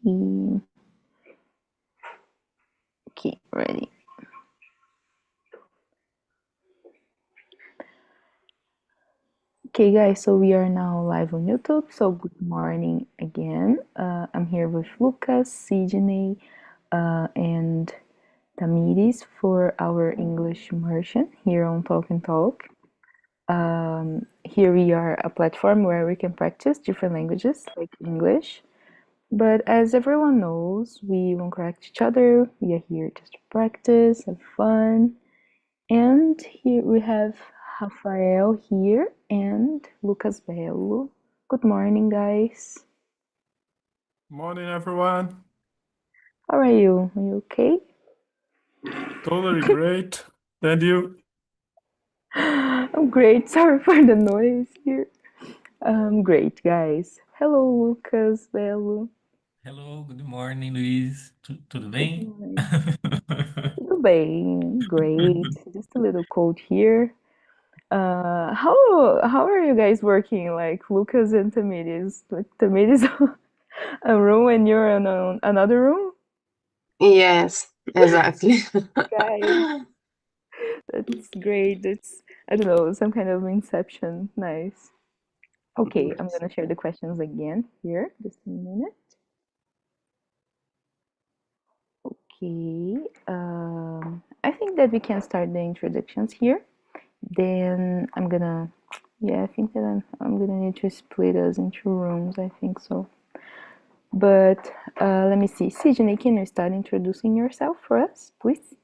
ready. Okay, ready. Okay, guys, so we are now live on YouTube. So good morning again. I'm here with Lucas, Sidney, and Tamiris for our English immersion here on Talk and Talk. Here we are a platform where we can practice different languages like English. But as everyone knows, we won't correct each other. We are here just to practice, have fun. And here we have Rafael here and Lucas Bello. Good morning, guys. Morning, everyone. How are you? Are you okay? Totally great. And you? I'm great. Sorry for the noise here. Great, guys. Hello, Lucas Bello. Hello, good morning, Luiz. Tudo Good bem? morning. Tudo bem? Great. Just a little cold here. How are you guys working? Like Lucas and Tamiris? Like Tamiris a room and you're in another room? Yes, exactly. Guys, that's great. That's, I don't know, some kind of inception. Nice. Okay, I'm gonna share the questions again here. Just a minute. Okay. I think that we can start the introductions here. Then I'm gonna, yeah, I think that I'm gonna need to split us into rooms. I think so. But let me see. Sidney, can you start introducing yourself for us, please?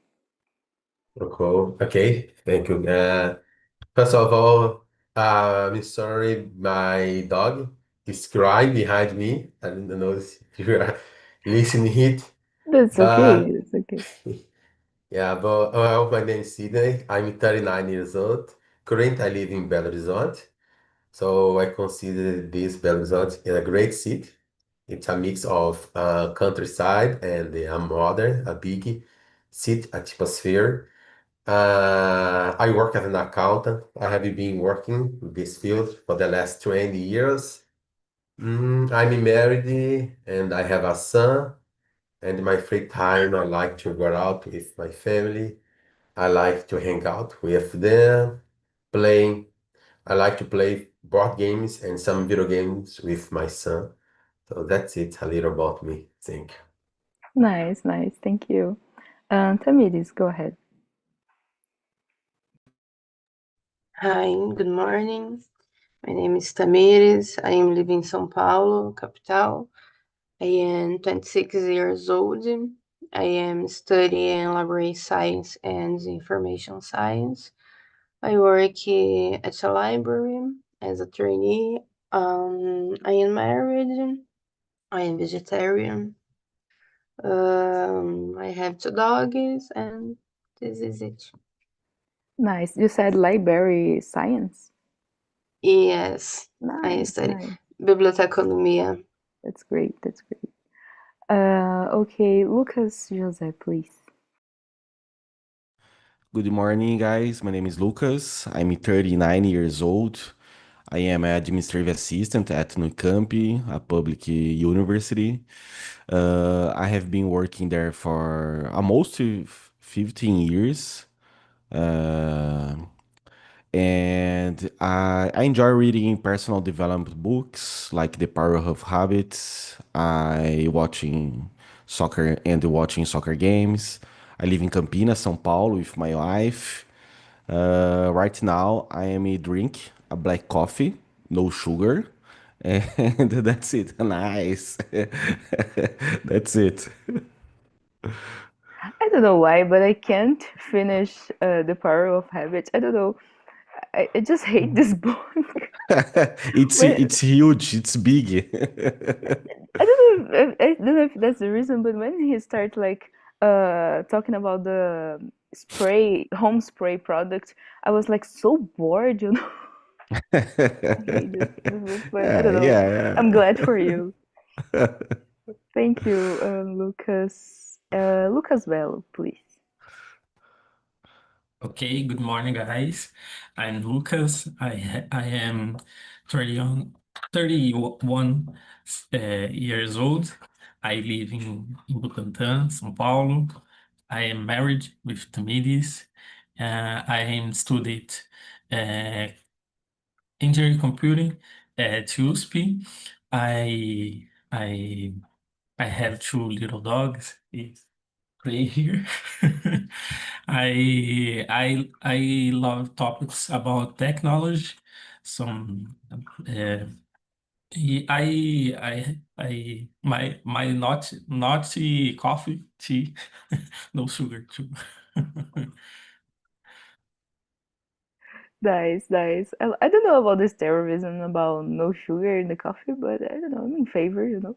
Cool. Okay, thank you. First of all, I'm sorry, my dog is crying behind me. I don't know if you are listening it, That's okay. but That's okay. yeah, but well, my name is Sidney. I'm 39 years old. Currently, I live in Belo Horizonte, so I consider this Belo Horizonte a great city. It's a mix of countryside and a modern, a big city atmosphere. I work as an accountant. I have been working in this field for the last 20 years. I'm married and I have a son. And in my free time, I like to go out with my family. I like to hang out with them, playing. I like to play board games and some video games with my son. So that's it, a little about me. Thank you. Nice, nice. Thank you. Tamiris, go ahead. Hi, good morning. My name is Tamires. I am living in São Paulo, capital. I am 26 years old. I am studying library science and information science. I work at a library as a trainee. I am married. I am vegetarian. I have two dogs, and this is it. Nice. You said library science? Yes, I Nice, study nice. biblioteconomia. That's great. That's great. Okay, Lucas José, please. Good morning, guys. My name is Lucas. I'm 39 years old. I am an administrative assistant at Unicamp, a public university. I have been working there for almost 15 years. Uh, and I enjoy reading personal development books like The Power of Habits. I watching soccer games. I live in Campinas, São Paulo, with my wife. Right now, I am drink a black coffee, no sugar, and that's it. Nice. That's it. I don't know why, but I can't finish The Power of Habit. I don't know. I just hate this book. It's When it's huge. It's big. I don't know if that's the reason, but when he starts like talking about the home spray product, I was like so bored, you know. I hate this book, but I Yeah, don't know. yeah, I'm glad for you. Thank you, Lucas. Lucas Bello, please. Okay, good morning, guys. I'm Lucas. I am 31 years old. I live in Butantã, São Paulo. I am married with Tamires. I am studied uh, engineering computing at USP. I I I have two little dogs. It's play here. I love topics about technology. Some my not coffee, tea, no sugar too. Nice, nice. I don't know about this terrorism about no sugar in the coffee, but I don't know. I'm in favor, you know.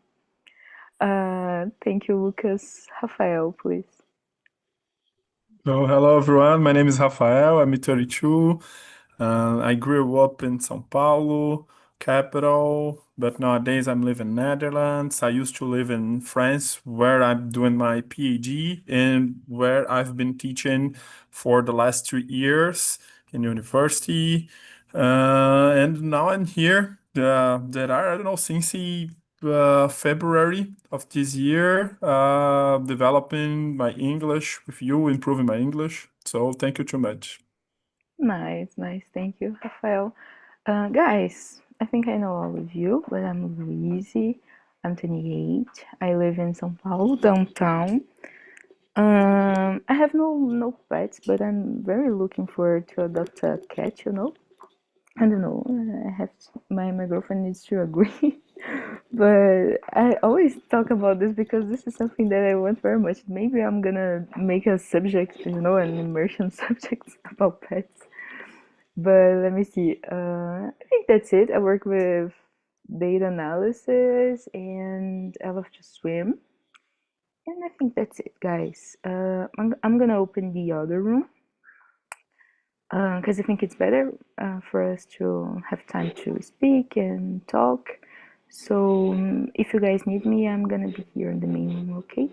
Thank you, Lucas. Rafael, please. So, hello everyone. My name is Rafael. I'm 32. I grew up in São Paulo, capital, but nowadays I'm living in Netherlands. I used to live in France, where I'm doing my PhD and where I've been teaching for the last 3 years in university. And now I'm here. There are, I don't know, since February of this year, developing my English with you, improving my English. So thank you too much. Nice, nice. Thank you, Rafael. Guys, I think I know all of you, but I'm Louise. I'm 28. I live in São Paulo, downtown. I have no pets, but I'm very looking forward to adopt a cat, you know. I don't know. I have my girlfriend needs to agree, but I always talk about this because this is something that I want very much. Maybe I'm gonna make a subject, you know, an immersion subject about pets. But let me see. I think that's it. I work with data analysis and I love to swim. And I think that's it, guys. I'm gonna open the other room because I think it's better for us to have time to speak and talk. So if you guys need me, I'm gonna be here in the main room, okay?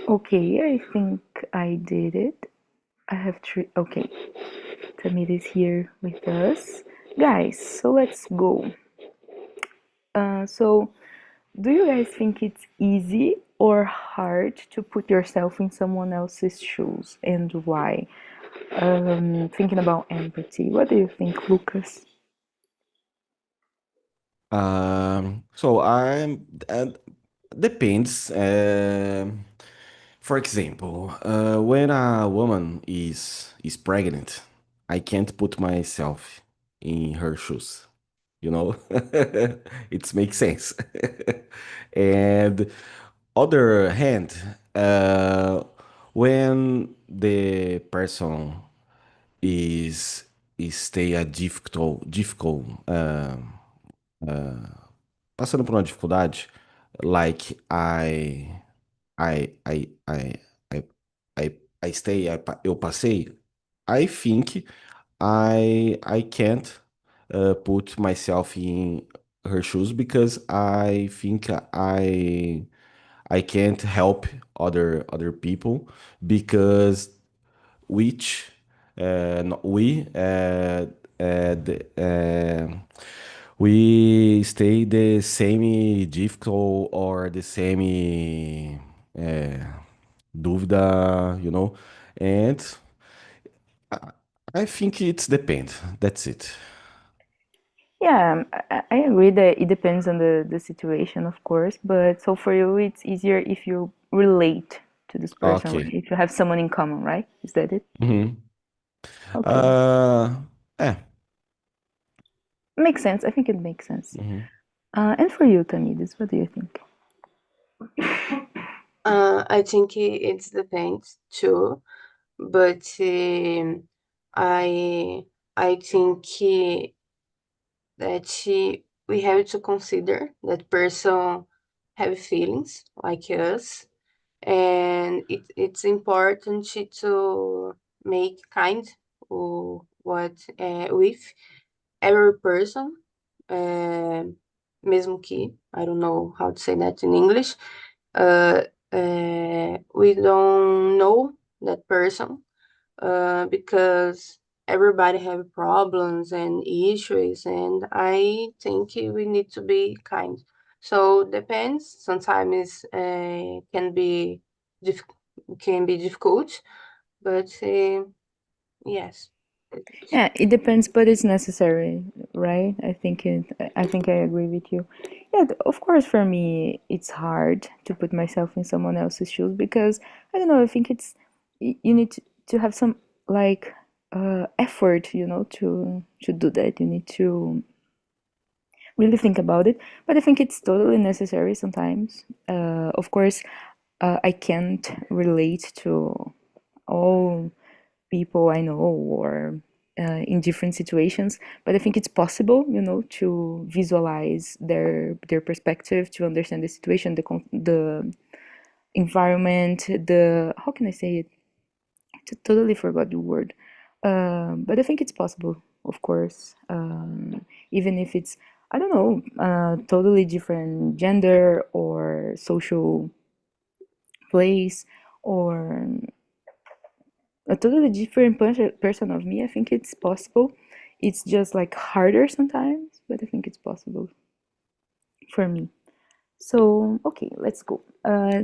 Okay, I think I did it. I have three. Okay, Tamir is here with us. Guys, so let's go. So, do you guys think it's easy or hard to put yourself in someone else's shoes and why? Thinking about empathy, what do you think, Lucas? So I'm depends. For example, when a woman is pregnant, I can't put myself in her shoes. You know, it makes sense. And other hand, when the person is is stay a difficult passando por uma dificuldade, like I, I, I stay, eu passei, I think I can't put myself in her shoes because I think I can't help other people because which we we stay the same difficult or the same dúvida, you know, and I, I think it's depend. That's it. Yeah, I agree that it depends on the situation, of course, but so for you, it's easier if you relate to this person, right? Okay. If you have someone in common, right? Is that it? Mhm. Okay. Uh, é. Makes sense. I think it makes sense. Uhum. And for you, Tamidis, what do you think? I think it depends too, but I think that we have to consider that person have feelings like us, and it's important to make kind with every person, uh, mesmo que I don't know how to say that in English. We don't know that person, because everybody have problems and issues, and I think we need to be kind. So depends. Sometimes can be difficult, but yes. Yeah, it depends, but it's necessary, right? I think I agree with you. Yeah, of course, for me, it's hard to put myself in someone else's shoes because I don't know. I think you need to have some like effort, to do that. You need to really think about it. But I think it's totally necessary sometimes. Of course, I can't relate to all people I know or in different situations, but I think it's possible, to visualize their perspective, to understand the situation, the environment, the how can I say it? Totally forgot the word. But I think it's possible, of course. Even if it's, I don't know, totally different gender or social place or a totally different person of me. I think it's possible. It's just like harder sometimes, but I think it's possible for me. So, okay, let's go.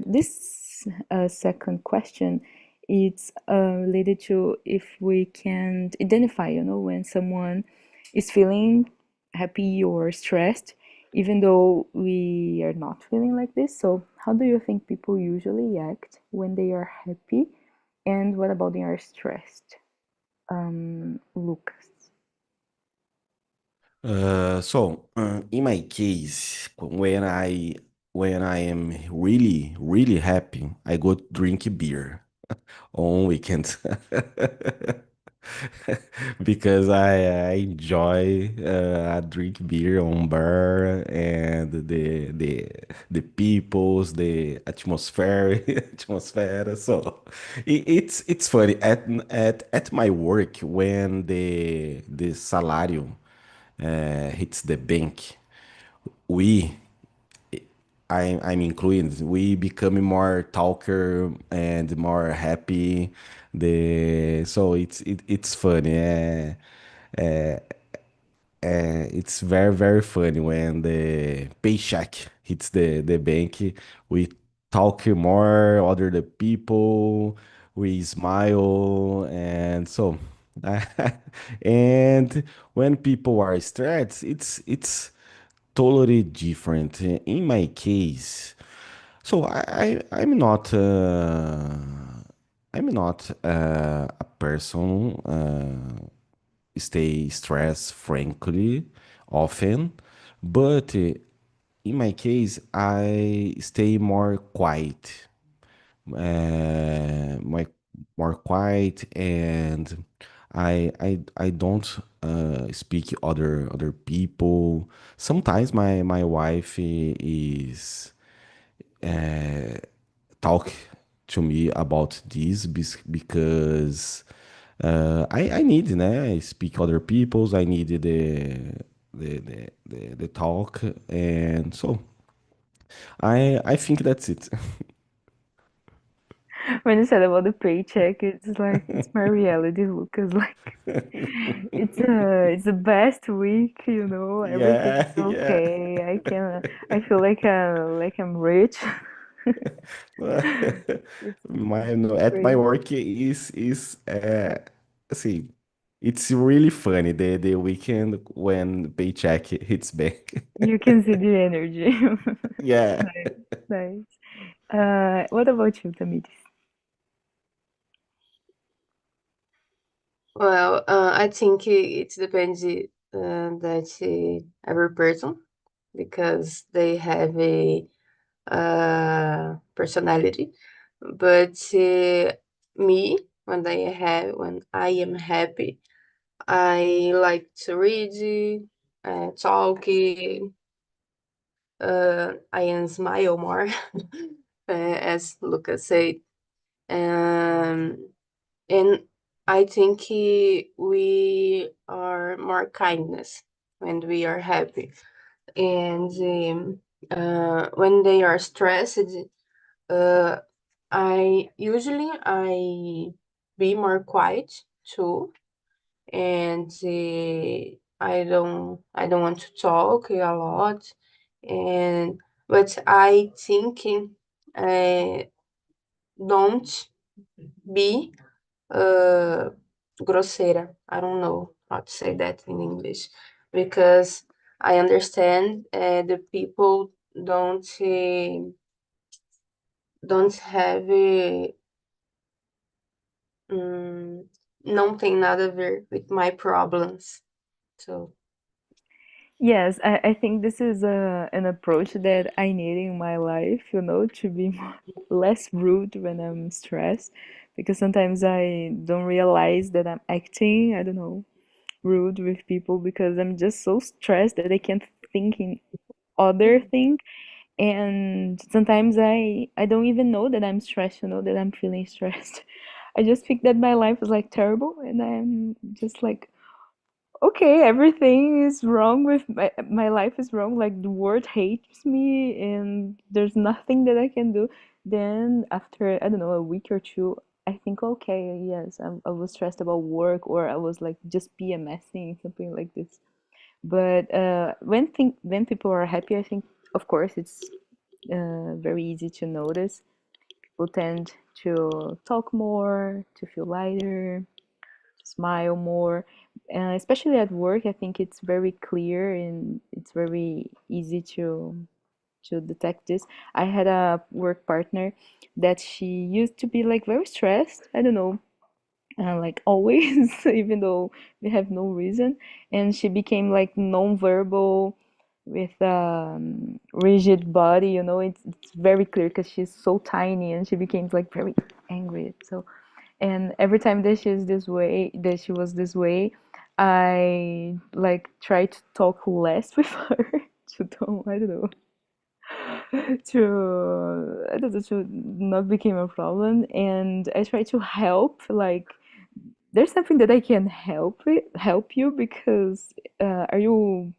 This second question, it's related to if we can identify, when someone is feeling happy or stressed, even though we are not feeling like this. So, how do you think people usually act when they are happy? And what about when they are stressed? Lucas. In my case, when I am really really happy, I go drink beer on weekends because I enjoy I drink beer on bar and the peoples, the atmosphere, atmosphere. So it's funny at my work when the salário hits the bank. We I'm included. We become more talker and more happy. It's funny. It's very very funny when the paycheck hits the bank. We talk more, other the people. We smile and so. And when people are stressed, it's totally different. In my case, so I'm not a person stay stressed frankly often, but in my case I stay more quiet, my more quiet, and I don't speak other people. Sometimes my wife is talk to me about this because I need, né? I speak other people's. I need the talk, and so I think that's it. When you said about the paycheck, it's like it's my reality, Lucas. Like it's the best week, everything's Yeah, yeah. okay. I feel like I'm rich. It's My no, at my great. work is see, it's really funny the weekend when paycheck hits back. You can see the energy. Yeah. Nice, nice. What about you, Tamiris? Well, I think it depends that every person, because they have a personality. But me, when I am happy, I like to read, talk, I am smile more, as Lucas said. Um, and I think we are more kindness when we are happy. And when they are stressed, uh, I be more quiet too, and I don't want to talk a lot, but I think don't be grosseira. I don't know how to say that in English, because I understand the people don't have não tem nada a ver with my problems. So Yes, I think this is an approach that I need in my life, to be less rude when I'm stressed, because sometimes I don't realize that I'm acting, I don't know, rude with people because I'm just so stressed that I can't think in other thing. And sometimes I don't even know that I'm stressed, that I'm feeling stressed. I just think that my life is like terrible, and I'm just like, okay, everything is wrong with my life is wrong, like the world hates me and there's nothing that I can do. Then after, I don't know, a week or two, I think, okay, yes, I was stressed about work, or I was like just PMSing, something like this. But when people are happy, I think, of course, it's very easy to notice. People tend to talk more, to feel lighter, smile more, especially at work. I think it's very clear and it's very easy to detect this. I had a work partner that she used to be like very stressed. I don't know, like always, even though we have no reason. And she became like non-verbal with rigid body. It's very clear because she's so tiny, and she became like very angry. So, and every time that she was this way, I like try to talk less with her to don't, I don't know, to not become a problem. And I try to help, like, there's something that I can help you, because are you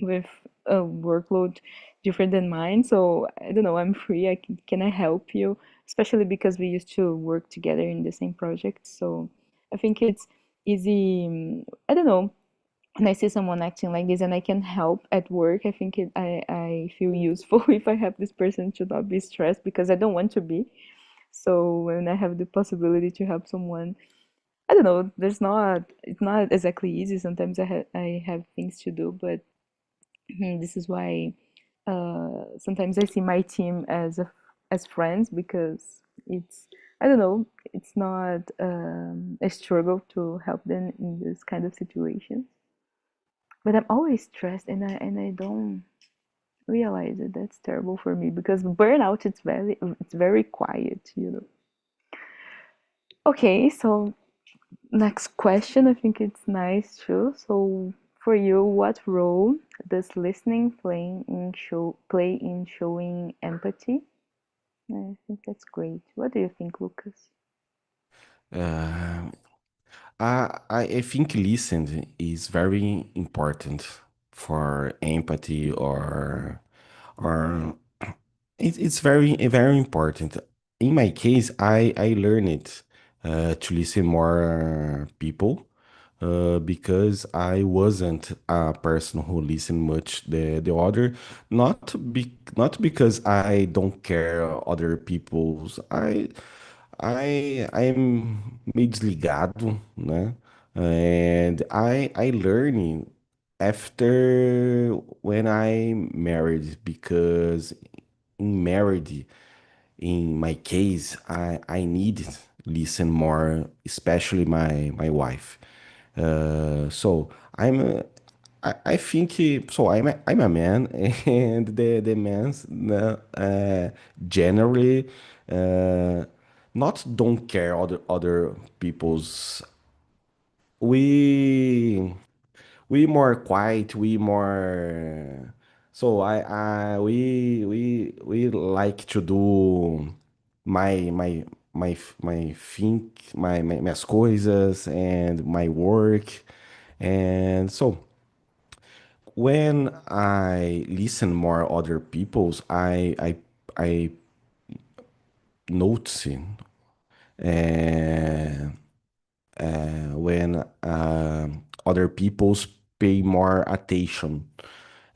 with a workload different than mine? So I don't know, I'm free. Can I help you? Especially because we used to work together in the same project. So I think it's easy. I don't know. When I see someone acting like this and I can help at work, I think I feel useful if I have this person to not be stressed, because I don't want to be. So when I have the possibility to help someone, I don't know, it's not exactly easy. Sometimes I have things to do, but this is why sometimes I see my team as friends, because it's, I don't know, it's not a struggle to help them in this kind of situations. But I'm always stressed, and I don't realize it. That's terrible for me, because burnout, it's very quiet. Okay, so next question, I think it's nice too. So for you, what role does listening play in showing empathy? I think that's great. What do you think, Lucas? Uh, I think listening is very important for empathy, or it's very important. In my case, I learned it to listen more people because I wasn't a person who listened much the other. Not because I don't care other people's. I'm meio desligado, né? And I learning after when I married, because in marriage, in my case, I need listen more, especially my wife. So I think so. I'm a man, and the men's generally uh, not don't care other people's. We we more quiet. We more. So we like to do my my my think my minhas coisas and my work, and so when I listen more other people's, I noticing when other people's pay more attention,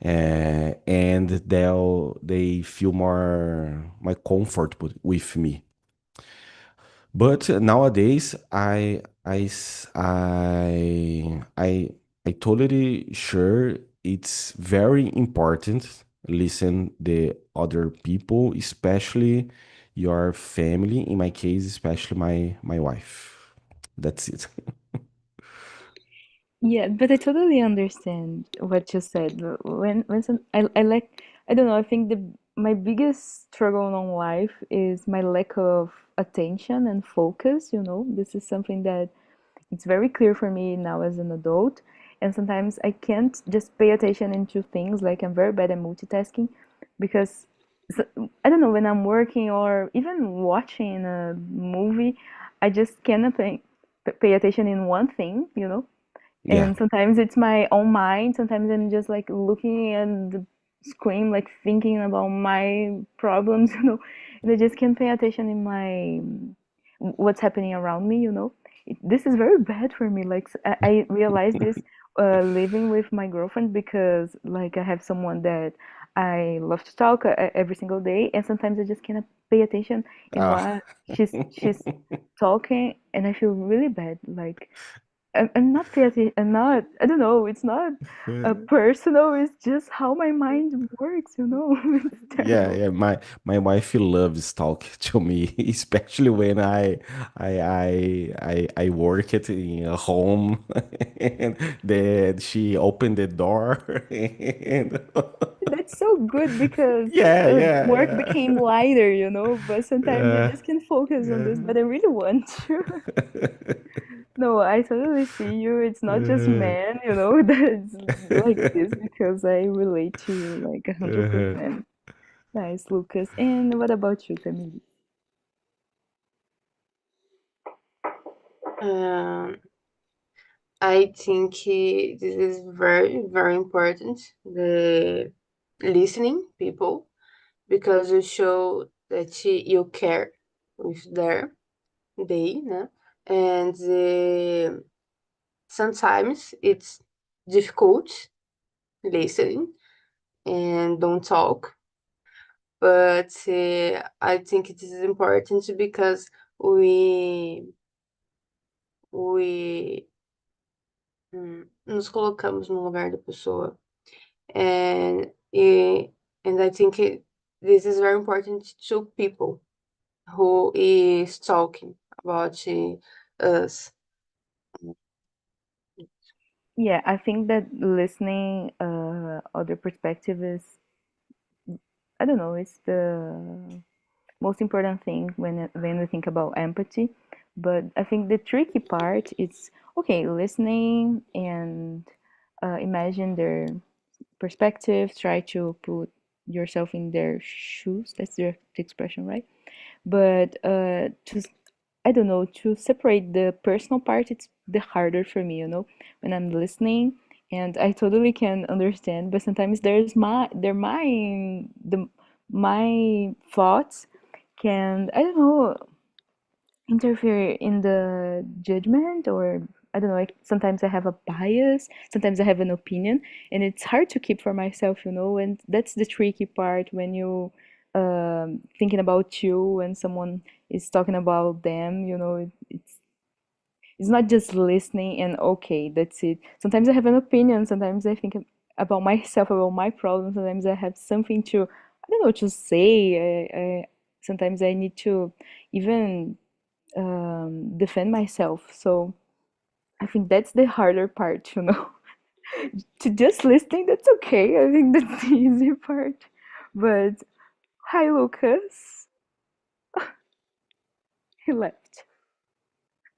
and they feel more comfortable with me. But nowadays, I totally sure it's very important listen the other people, especially your family. In my case, especially my wife. That's it. Yeah, but I totally understand what you said. When I like, I don't know, I think my biggest struggle in life is my lack of attention and focus, you know. This is something that it's very clear for me now as an adult, and sometimes I can't just pay attention into things. Like, I'm very bad at multitasking because I don't know, when I'm working or even watching a movie, I just cannot pay attention in one thing, you know. Yeah. And sometimes it's my own mind. Sometimes I'm just like looking at the screen, like thinking about my problems, you know, and I just can't pay attention in my what's happening around me, you know. This is very bad for me. Like, I realized this living with my girlfriend, because like I have someone that I love to talk every single day, and sometimes I just cannot pay attention in Ah. what she's talking, and I feel really bad. Like, I'm not creative. I'm not. I don't know. It's not personal. It's just how my mind works. You know. It's Yeah, terrible. yeah. My wife loves talk to me, especially when I work at in a home, and then she opened the door, and That's so good because yeah, work yeah, became lighter. You know. But sometimes I yeah, just can't focus on this. yeah, But I really want to. No, I totally see you. It's not just uh, men. You know. That's like this, because I relate to you like uh, 100%. Nice, Lucas. And what about you, Camille? Um, I think this is very, very important, the listening people, because you show that you care with their day, né? And sometimes it's difficult listening and don't talk, but I think it is important because we nos colocamos no lugar da pessoa. And and I think this is very important to people who is talking about us. Yeah, I think that listening other perspective is, I don't know, it's the most important thing when we think about empathy. But I think the tricky part is, okay, listening and imagine their perspective, try to put yourself in their shoes. That's the expression, right? But I don't know, to separate the personal part, it's the harder for me, you know, when I'm listening, and I totally can understand, but sometimes my thoughts can, I don't know, interfere in the judgment, or I don't know, like sometimes I have a bias, sometimes I have an opinion, and it's hard to keep for myself, you know, and that's the tricky part when you thinking about you and someone is talking about them, you know, it's not just listening and okay, that's it. Sometimes I have an opinion, sometimes I think about myself, about my problems, sometimes I have something to, I don't know, to say. Sometimes I need to even defend myself. So I think that's the harder part, you know. To just listening, that's okay. I think that's the easy part. But hi, Lucas. He left.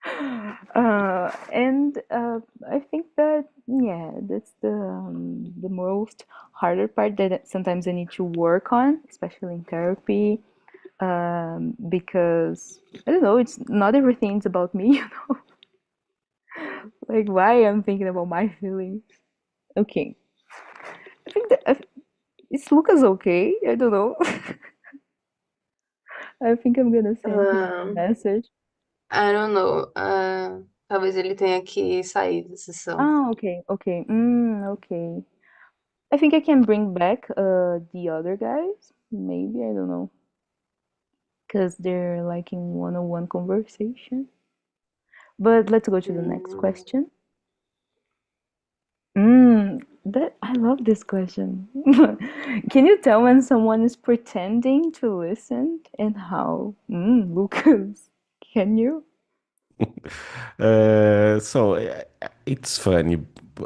And I think that, yeah, that's the most harder part that sometimes I need to work on, especially in therapy. Because I don't know, it's not everything's about me, you know. Like, why I'm thinking about my feelings. Okay, I think that is Lucas okay? I don't know. I think I'm gonna send him a Um, message. I don't know. Talvez ele tenha que sair da sessão. Ah, okay, okay. Okay. I think I can bring back the other guys. Maybe, I don't know. Because they're like in one-on-one conversation. But let's go to the next question. I love this question. Can you tell when someone is pretending to listen and how? Lucas, can you? It's funny,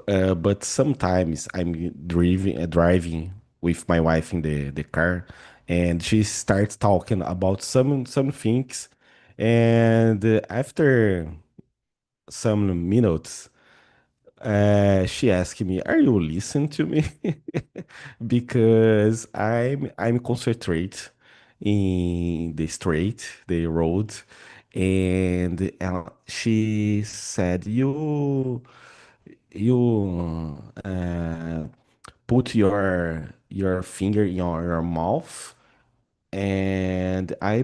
but sometimes I'm driving with my wife in the car, and she starts talking about some things, and after some minutes, she asked me, "Are you listening to me?" Because I'm concentrate in the straight, the road, and she said, "You put your finger in your mouth." And I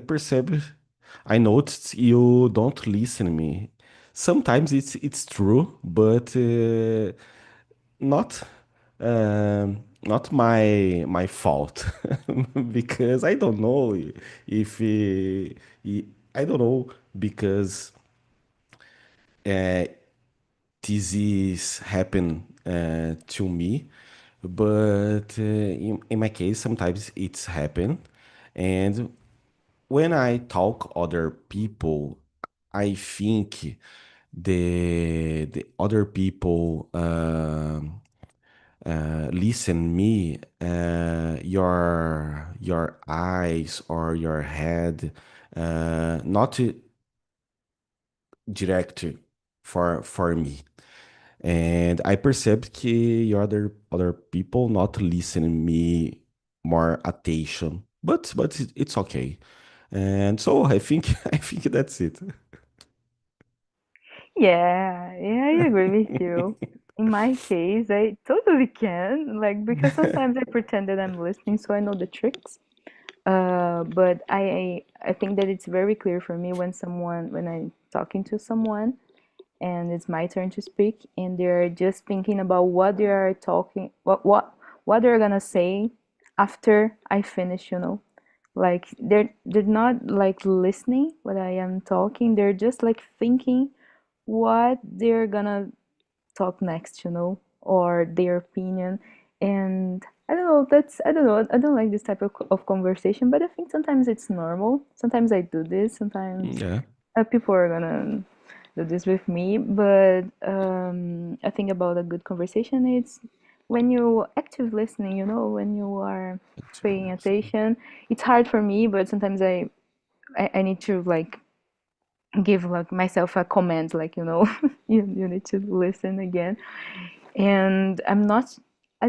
noticed you don't listen to me. Sometimes it's true, but not not my fault because I don't know if I don't know because uh, this is happen to me, but in my case sometimes it's happen, and when I talk other people, I think the other people listen me, your eyes or your head, not direct for me. And I perceive que your other people not listening me more attention, but it's okay. And so I think I think that's it. Yeah, I agree with you. In my case, I totally can, like, because sometimes I pretend that I'm listening, so I know the tricks. But I think that it's very clear for me when I'm talking to someone and it's my turn to speak and they're just thinking about what they are talking, what they're gonna say after I finish, like they're not like listening what I am talking, they're just like thinking what they're gonna talk next, or their opinion. And I don't know, I don't like this type of conversation, but I think sometimes it's normal. Sometimes I do this, sometimes Yeah. people are gonna do this with me. But I think about a good conversation, it's when you active listening, when you are paying attention. It's hard for me, but sometimes I need to like give like myself a command, like, you need to listen again. And I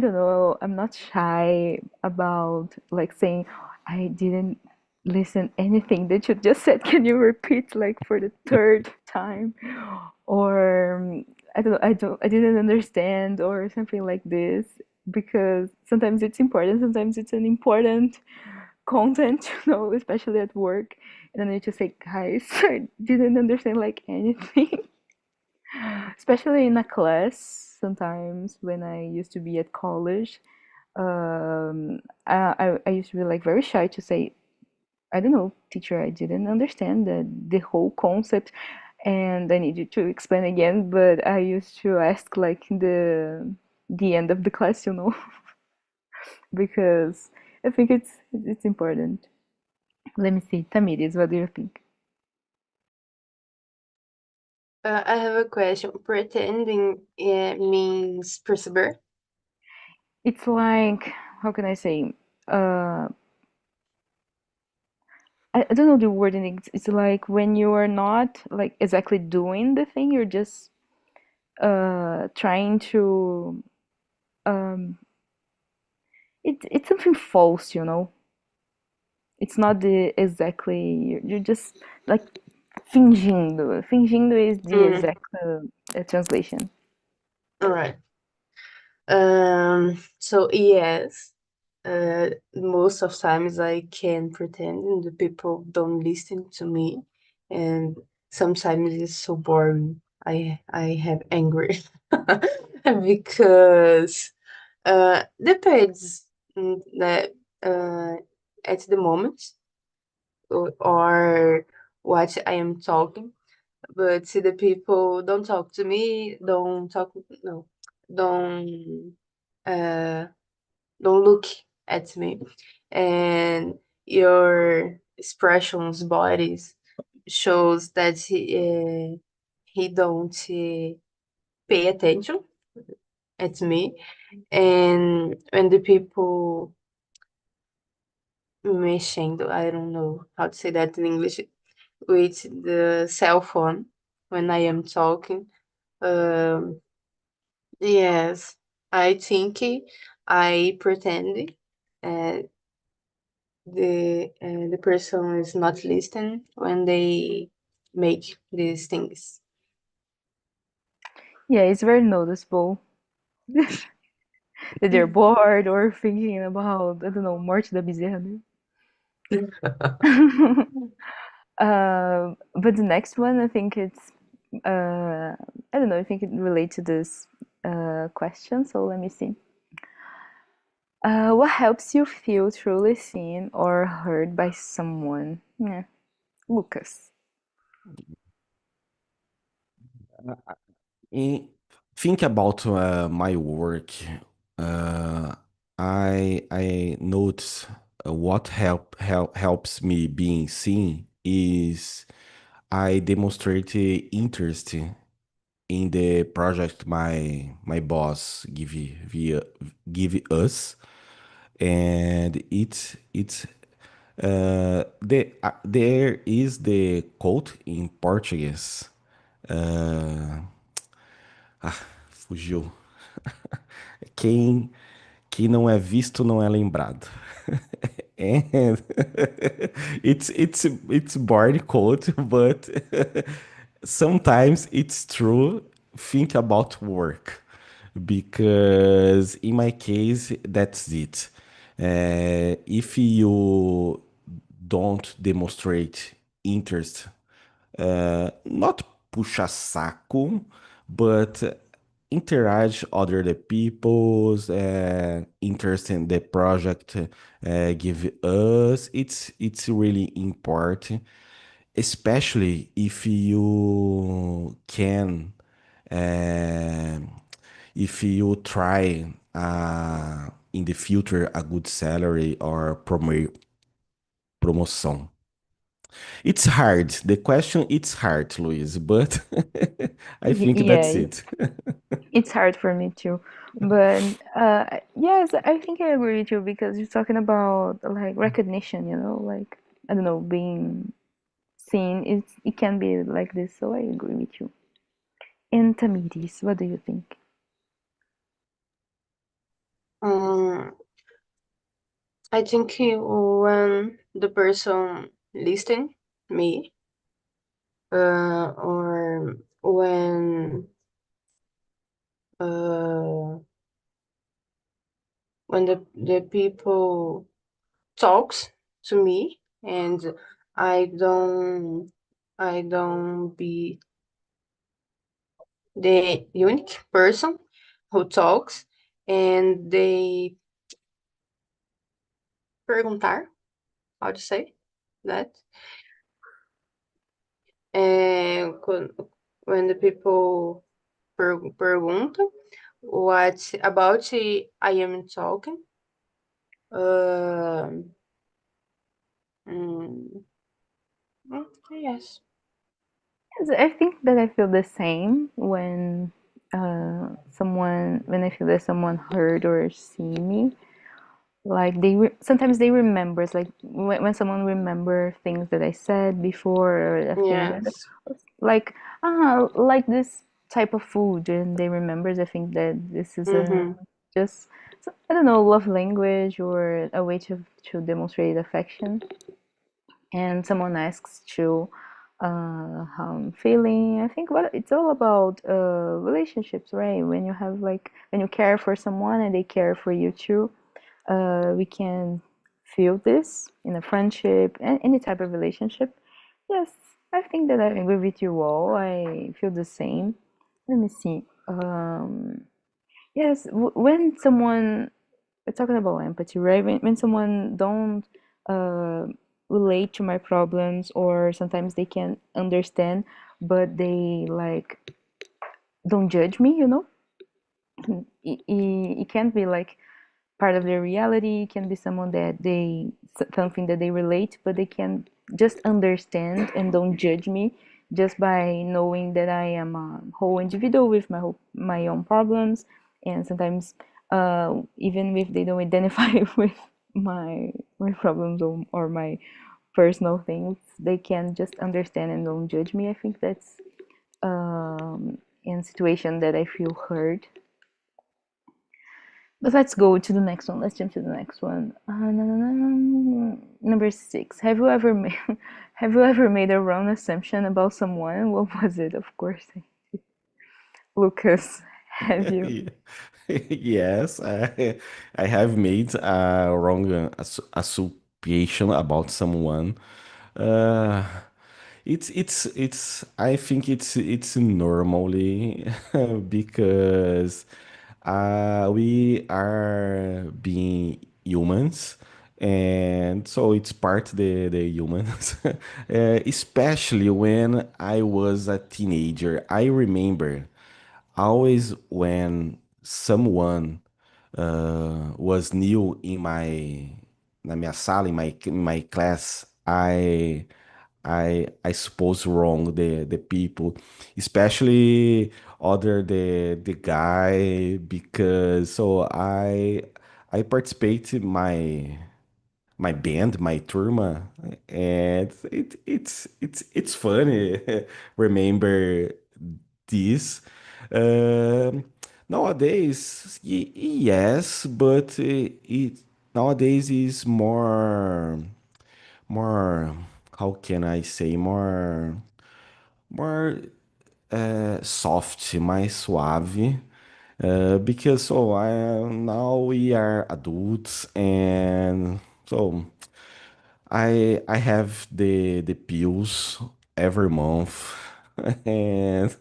don't know, I'm not shy about like saying I didn't listen anything that you just said. Can you repeat like for the third time? Or I didn't understand, or something like this, because sometimes it's important, sometimes it's an important content, especially at work. And then I need to say, guys, I didn't understand like anything. Especially in a class, sometimes when I used to be at college, I used to be like very shy to say, I don't know, teacher, I didn't understand the whole concept and I need you to explain again. But I used to ask like the end of the class, because I think it's important. Let me see, Tamiris, what do you think? I have a question. Pretending means perceber? It's like, how can I say? Uh, I don't know the wording. It's like when you are not like exactly doing the thing, you're just trying to um it's something false, It's not the exactly, you're just like fingindo. Fingindo is the exact translation. All right. So yes, most of times I can pretend and the people don't listen to me, and sometimes it's so boring. I have angry because depends that at the moment or what I am talking. But see, the people don't talk to me, don't talk, no, don't uh, don't look at me, and your expressions, bodies shows that he don't pay attention at me, and when the people mexendo, I don't know how to say that in English, with the cell phone when I am talking. Um, yes, I think I pretend uh, the person is not listening when they make these things. Yeah, it's very noticeable that they're bored or thinking about, I don't know, Morte da Bezerra, né? But the next one, I think it's, I don't know, I think it relates to this question, so let me see. What helps you feel truly seen or heard by someone? Yeah. Lucas. Think about my work. Uh, I notice what helps me being seen is I demonstrate interest in the project my boss give us, and there is the quote in Portuguese. Uh, Fugiu. Quem não é visto não é lembrado. And it's boring quote, but sometimes it's true. Think about work, because in my case, that's it. If you don't demonstrate interest, not puxa saco, but encourage other the people's interest in the project give us. It's really important, especially if you can, uh, if you try in the future a good salary or promotion. It's hard. The question, it's hard, Luis, but I think Yeah, that's it. it's hard for me too. But yes, I think I agree with you because you're talking about like recognition, like I don't know, being seen. It can be like this, so I agree with you. And Tamiris, what do you think? I think when the person listen me, or uh, when the people talks to me and I don't be the unique person who talks and they perguntar, how to say that? When the people perguntam what about I am talking. Um, mm, yes. Yes, I think that I feel the same when when I feel that someone heard or see me. Like sometimes they remembers, like when someone remember things that I said before or a thing that Yes. like like this type of food, and they remembers. I think that this is a Mm-hmm. just I don't know, love language or a way to demonstrate affection. And someone asks you how I'm feeling. I think what it's all about relationships, right? When you have like when you care for someone and they care for you too, we can feel this in a friendship and any type of relationship. Yes, I think that I agree with you all. I feel the same. Let me see. Yes, when someone, we're talking about empathy, right? When someone don't uh, relate to my problems, or sometimes they can understand, but they like don't judge me, you know? It can't be like part of their reality. It can be someone that they, something that they relate, but they can just understand and don't judge me just by knowing that I am a whole individual with my own problems. And sometimes even if they don't identify with my problems, or my personal things, they can just understand and don't judge me. I think that's in a situation that I feel heard. But let's go to the next one. Let's jump to the next one. Number 6. Have you ever made have you ever made a wrong assumption about someone? What was it? Of course, Lucas. Have you? Yes, I have made a wrong association about someone. Uh, it's I think it's normally because we are being humans, and so it's part the humans. Especially when I was a teenager, I remember always when someone was new in na minha sala, in my class, I suppose wrong the people, especially other the guy, because so I participate in my band, my turma, and it's funny remember this. Um, Nowadays, yes, but it nowadays is more, how can I say, more soft, mais suave. Because so now we are adults, and so I have the pills every month, and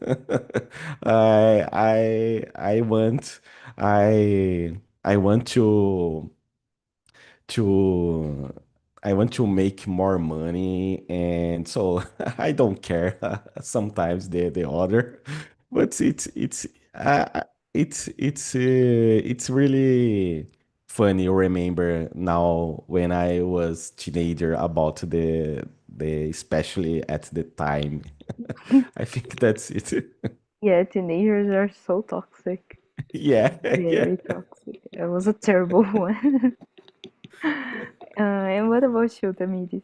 I want I want to I want to make more money, and so I don't care sometimes the other, but uh, it's really funny remember now when I was teenager about the especially at the time. I think that's it. Yeah, teenagers are so toxic. Yeah, yeah. Very toxic. It was a terrible one. And what about you, Tamiris?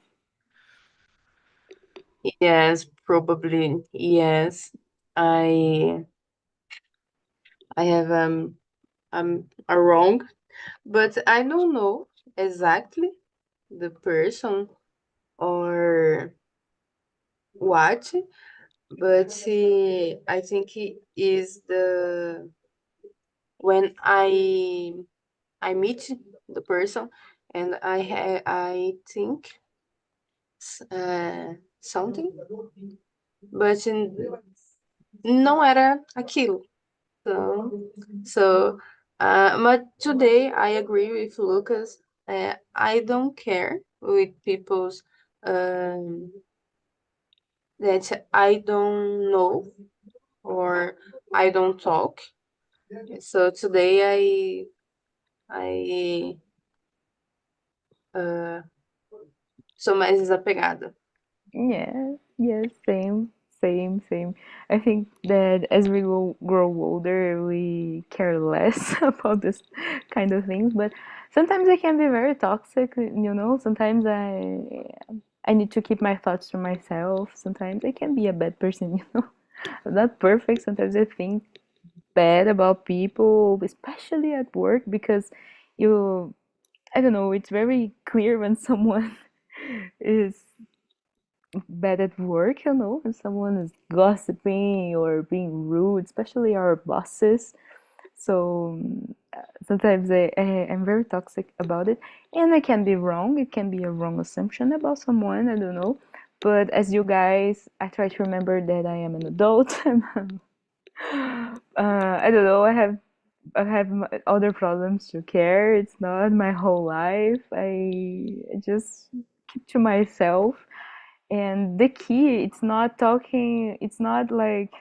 Yes, probably yes. I I have a wrong, but I don't know exactly the person or what, but I think it is the when I meet the person and I think something, but não era aquilo. So, but today I agree with Lucas. I don't care with people's um, that I don't know or I don't talk. So today I uh, sou mais desapegada. Yeah, yes, same. I think that as we grow older, we care less about this kind of things. But sometimes I can be very toxic, you know. Sometimes I need to keep my thoughts to myself. Sometimes I can be a bad person, you know. I'm not perfect. Sometimes I think bad about people, especially at work, because you, I don't know, it's very clear when someone is bad at work, you know, when someone is gossiping or being rude, especially our bosses. So sometimes I'm very toxic about it, and I can be wrong. It can be a wrong assumption about someone. I don't know, But as you guys, I try to remember that I am an adult. I don't know. I have other problems to care. It's not my whole life. I just keep to myself. And the key, it's not talking. It's not like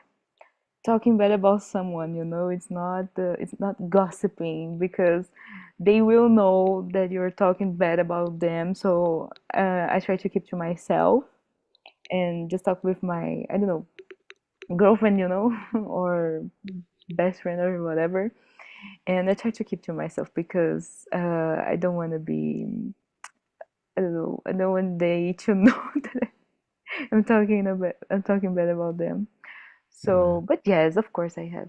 talking bad about someone. It's not gossiping, because they will know that you're talking bad about them. So I try to keep to myself and just talk with my, I don't know, girlfriend, or best friend or whatever. And I try to keep to myself because I don't want to be, I don't know, I don't want they to know that I'm talking bad about them. Yeah. So, but yes, of course I have.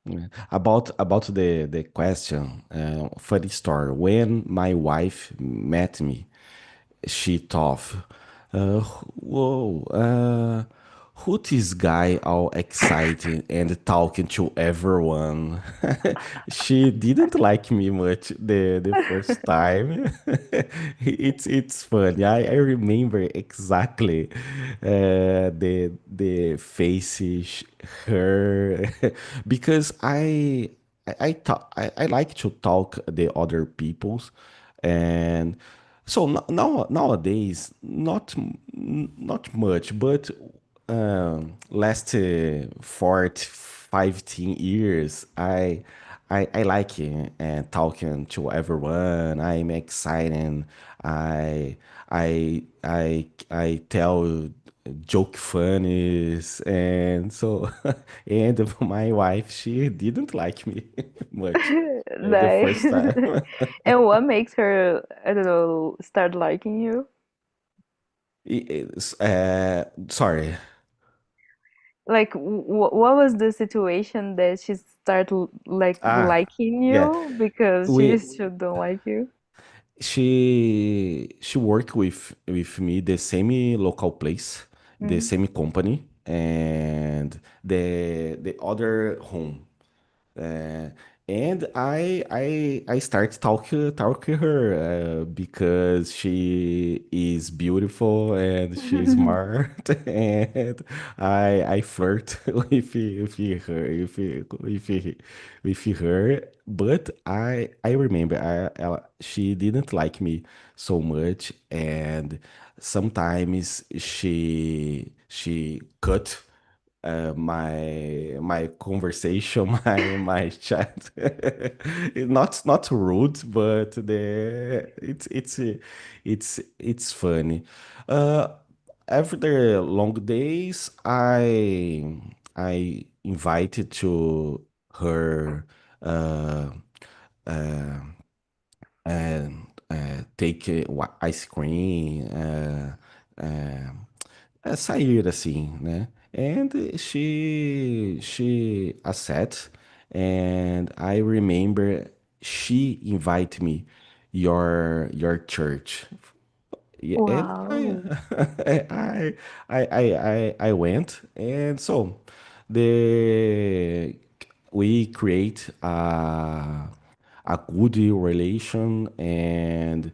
Yeah. About the question, funny story. When my wife met me, she thought, whoa, who this guy all excited and talking to everyone? She didn't like me much the first time. It's funny. I remember exactly the faces, her, because I like to talk the other people's, and so nowadays, not much, but last 40, 15 years, I like talking to everyone. I'm excited. I I tell joke funnies, and so and my wife, she didn't like me much the Nice. first time. And what makes her, I don't know, start liking you? Sorry. Like, what was the situation that she started like Ah, liking yeah. you because she We used to don't like you? she worked with me the same local place, the Mm. same company, and the other home. Uh, and I start talking her because she is beautiful and she's smart, and I flirt with her with her. But I remember she didn't like me so much, and sometimes she cut my conversation, my chat. Not rude, but it's funny. Uh, After the long days, I invited to her uh, uh, take ice cream, sair assim, né? And she accept, and I remember she invited me your church. Yeah, and Wow. I went, and so the we create a good relation, and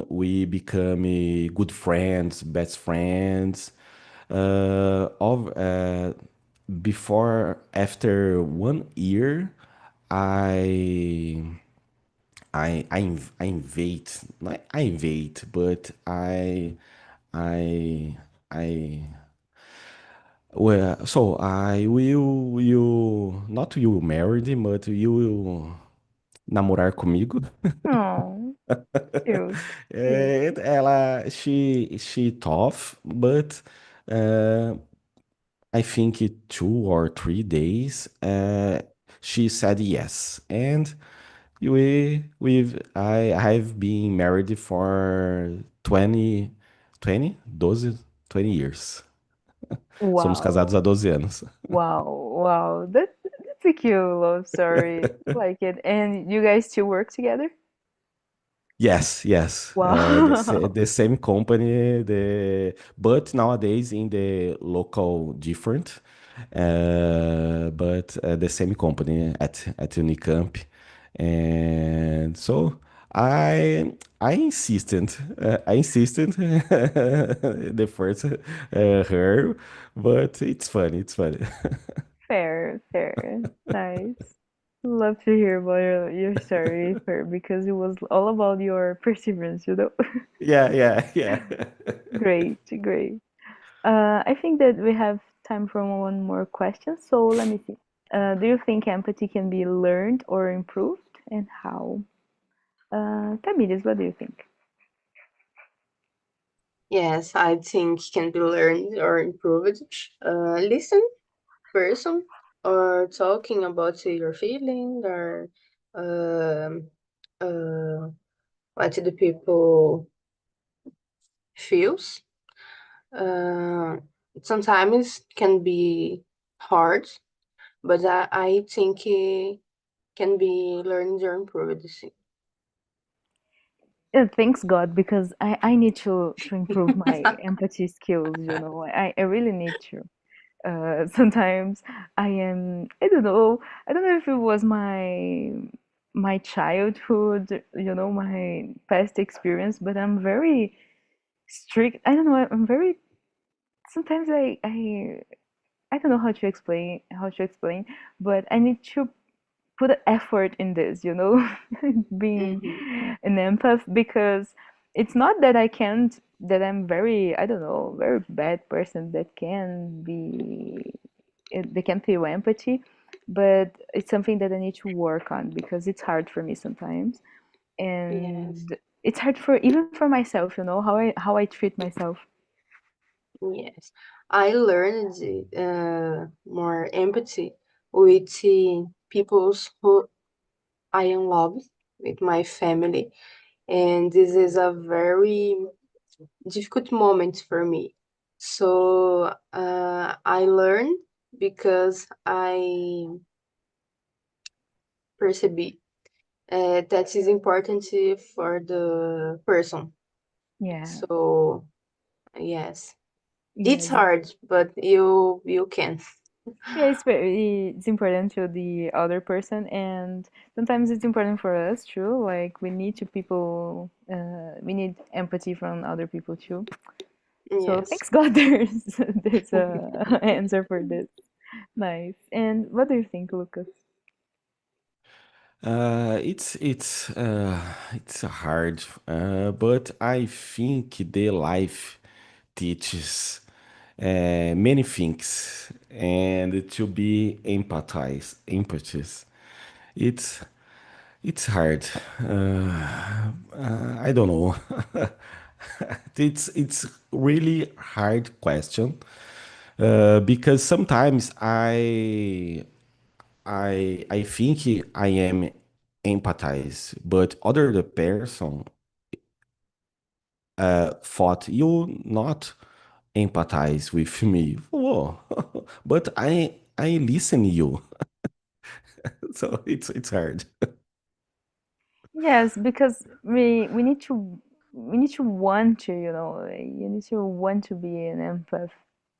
we become good friends, best friends. Of Before, after 1 year, I I invade, not I invade, but I I well, so I will not you married, but you will namorar comigo. Oh, cute. Cute. And she tough, but uh, I think 2 or 3 days, she said yes, and I've been married for 20 years. Somos casados há Wow. 12 anos. Wow. Wow. That's a cute love story. Like it. And you guys still work together? Yes, yes. Wow. The same company, but nowadays in the local different, but the same company at Unicamp, and so I insisted the first her, but it's funny. It's funny. Fair, fair. Nice. Love to hear about your story, Fer, because it was all about your perseverance, you know? Yeah, yeah, yeah. Great, great. I think that we have time for one more question, so let me see. Do you think empathy can be learned or improved, and how? Tamires, what do you think? Yes, I think can be learned or improved. Listen, person, or talking about your feeling, or um, uh, what the people feels. Uh, Sometimes can be hard, but I think it can be learned or improved. Thanks God, because I need to improve my empathy skills, you know. I really need to. Sometimes I don't know if it was my childhood, you know, my past experience, but I'm very strict. I don't know, I'm very sometimes I don't know how to explain, but I need to put effort in this, you know, being Mhm. an empath, because it's not that I can't, that I'm very, I don't know, very bad person that can be, they can feel empathy, but it's something that I need to work on because it's hard for me sometimes. Yes, And it's hard for even for myself, you know, how I treat myself. yes. I learned more empathy with peoples who I am loved, with my family, and this is a very difficult moment for me. So I learned because I perceive that is important for the person. Yeah. So yes, it's Yes. hard, but you can. Yeah, it's important to the other person, and sometimes it's important for us too. Like we need empathy from other people too. So Yes. thanks God, there's a answer for this. Nice. And what do you think, Lucas? It's hard, but I think the life teaches many things, and to be empathize. It's it's hard. I don't know. It's really hard question because sometimes I think I am empathize, but other the person thought you not empathize with me. Oh, but I listen you, so it's hard. Yes, because we need to want to, you know, you need to want to be an empath.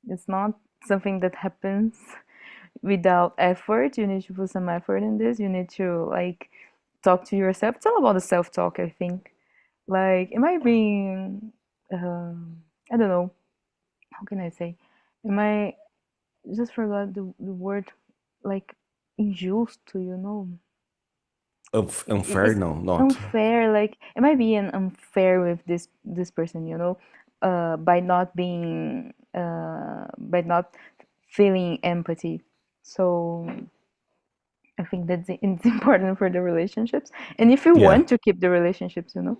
It's not something that happens without effort. You need to put some effort in this. You need to like talk to yourself. It's all about the self-talk, I think. Like, am I being, I don't know, how can I say? Am I just forgot the word, like injusto, you know? Unfair, It's no, not. unfair. Like, am I being unfair with this person, you know, by not being, by not feeling empathy? So I think that's it's important for the relationships, and if you Yeah. want to keep the relationships, you know,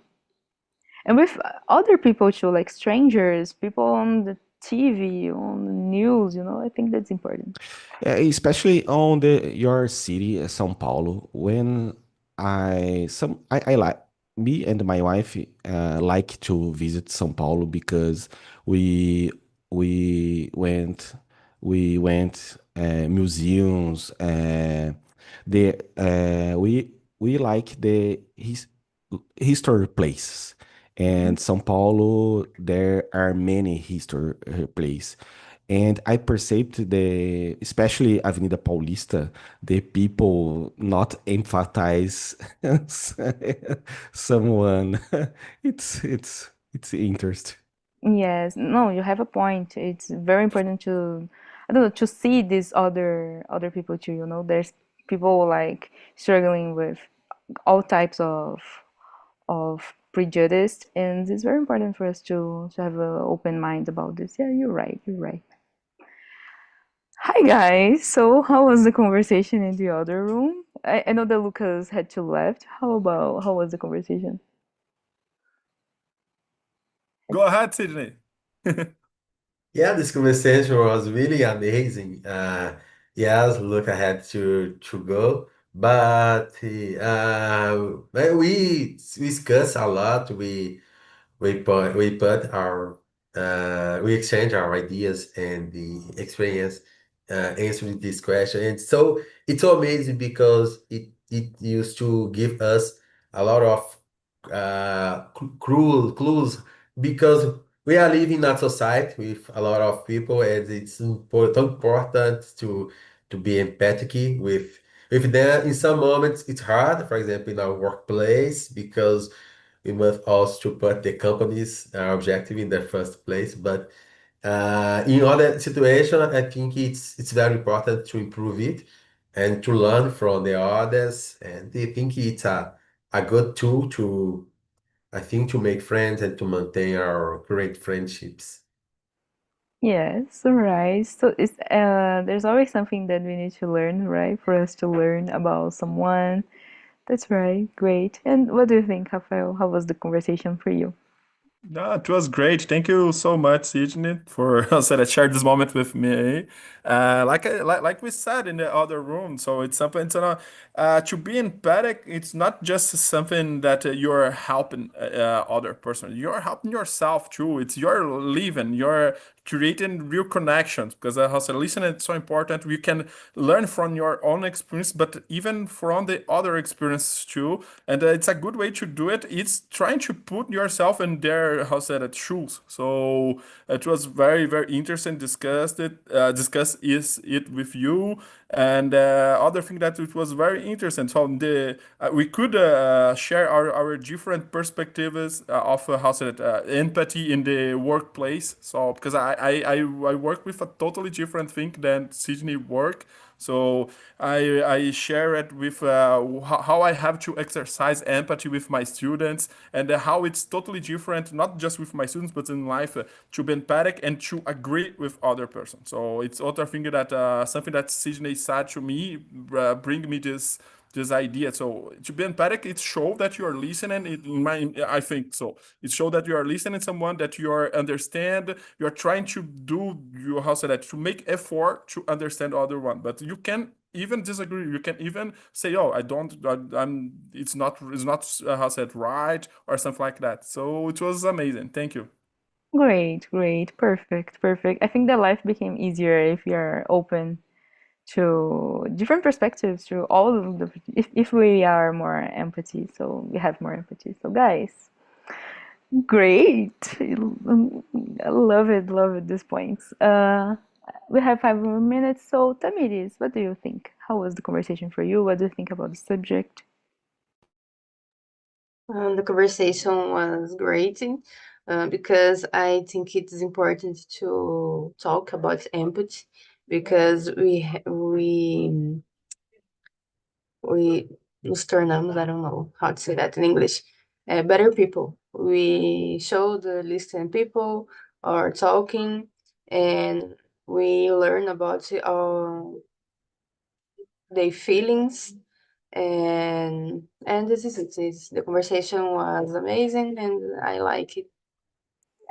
and with other people too, like strangers, people on the TV, on the news, you know, I think that's important. Especially on the your city, São Paulo. When I like me and my wife like to visit São Paulo because we we went we went museums. We like the history places. Mhm. And São Paulo, there are many history places. And I perceived especially Avenida Paulista, the people not emphasize someone. It's interest. Yes, no, you have a point. It's very important to, I don't know, to see these other people too, you know. There's people like struggling with all types of prejudice, and it's very important for us to have an open mind about this. Yeah, you're right, you're right. Hi guys, so how was the conversation in the other room? I know that Lucas had to left. How was the conversation? Go ahead, Sydney. Yeah, this conversation was really amazing. Yes, look, I had to go, but we discussed a lot. We exchange our ideas and the experience answering this question. And so it's so amazing because it used to give us a lot of cruel clues because we are living in a society with a lot of people, and it's important to be empathic with them. In some moments, it's hard. For example, in our workplace, because we must also put the company's objective in the first place. But in other situations, I think it's very important to improve it and to learn from the others. And I think it's a good tool to, I think, to make friends and to maintain our great friendships. Yes, right. So there's always something that we need to learn, right? For us to learn about someone. That's right. Great. And what do you think, Rafael? How was the conversation for you? No, it was great. Thank you so much, Sidney, for also that shared this moment with me. Like we said in the other room, so it's something. It's to be empathic. It's not just something that you're helping other person. You're helping yourself too. It's you're living. You're creating real connections because as a listener, it's so important. You can learn from your own experience, but even from the other experience too. And it's a good way to do it. It's trying to put yourself in their, how said it, shoes. So it was very, very interesting. Discuss is it with you. And other thing that it was very interesting. So the we could share our different perspectives of how said it, empathy in the workplace. So because I work with a totally different thing than Sydney work. So I share it with how I have to exercise empathy with my students and how it's totally different, not just with my students, but in life to be empathic and to agree with other person. So it's other thing that something that Sydney said to me bring me this idea. So to be empathic, it show that you are listening. I think so. It show that you are listening to someone that you are understand. You are trying to do you how say that to make effort to understand other one. But you can even disagree. You can even say, "Oh, I don't. I'm. It's not how said right or something like that." So it was amazing. Thank you. Great, great, perfect, perfect. I think that life became easier if you're open to different perspectives, to all of the, if we are more empathy, so we have more empathy. So guys, great. I love it, these points. We have 5 more minutes, so Tamiris, what do you think? How was the conversation for you? What do you think about the subject? The conversation was great because I think it's important to talk about empathy because we nos tornamos, I don't know how to say that in English, better people. We show the listening people or talking, and we learn about their feelings, and this is it. The conversation was amazing, and I like it.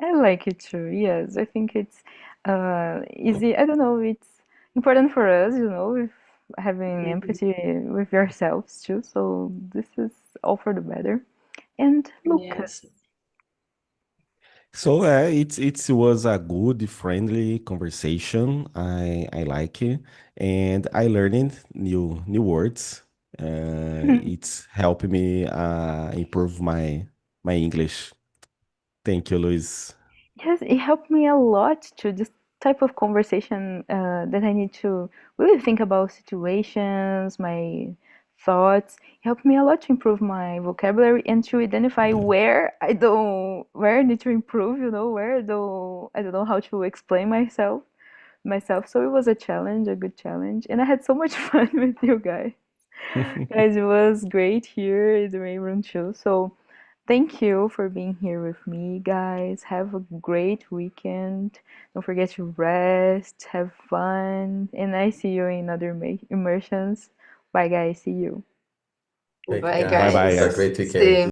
I like it too. Yes, I think it's easy. I don't know. It's important for us, you know, with having Mhm. empathy with yourselves too. So this is all for the better. And Lucas, Yes. So it was a good, friendly conversation. I like it, and I learned new words. It's helped me improve my English. Thank you, Luis. yes, it helped me a lot to just type of conversation that I need to really think about situations, my thoughts. It helped me a lot to improve my vocabulary and to identify where I need to improve, where I don't know how to explain myself. So it was a challenge, a good challenge, and I had so much fun with you guys. Guys, it was great here in the main room too. So thank you for being here with me, guys. Have a great weekend. Don't forget to rest, have fun, and I see you in other immersions. Bye, guys. See you. Thank you, Bye, guys. Bye-bye, guys. Have a guys. great See weekend. you.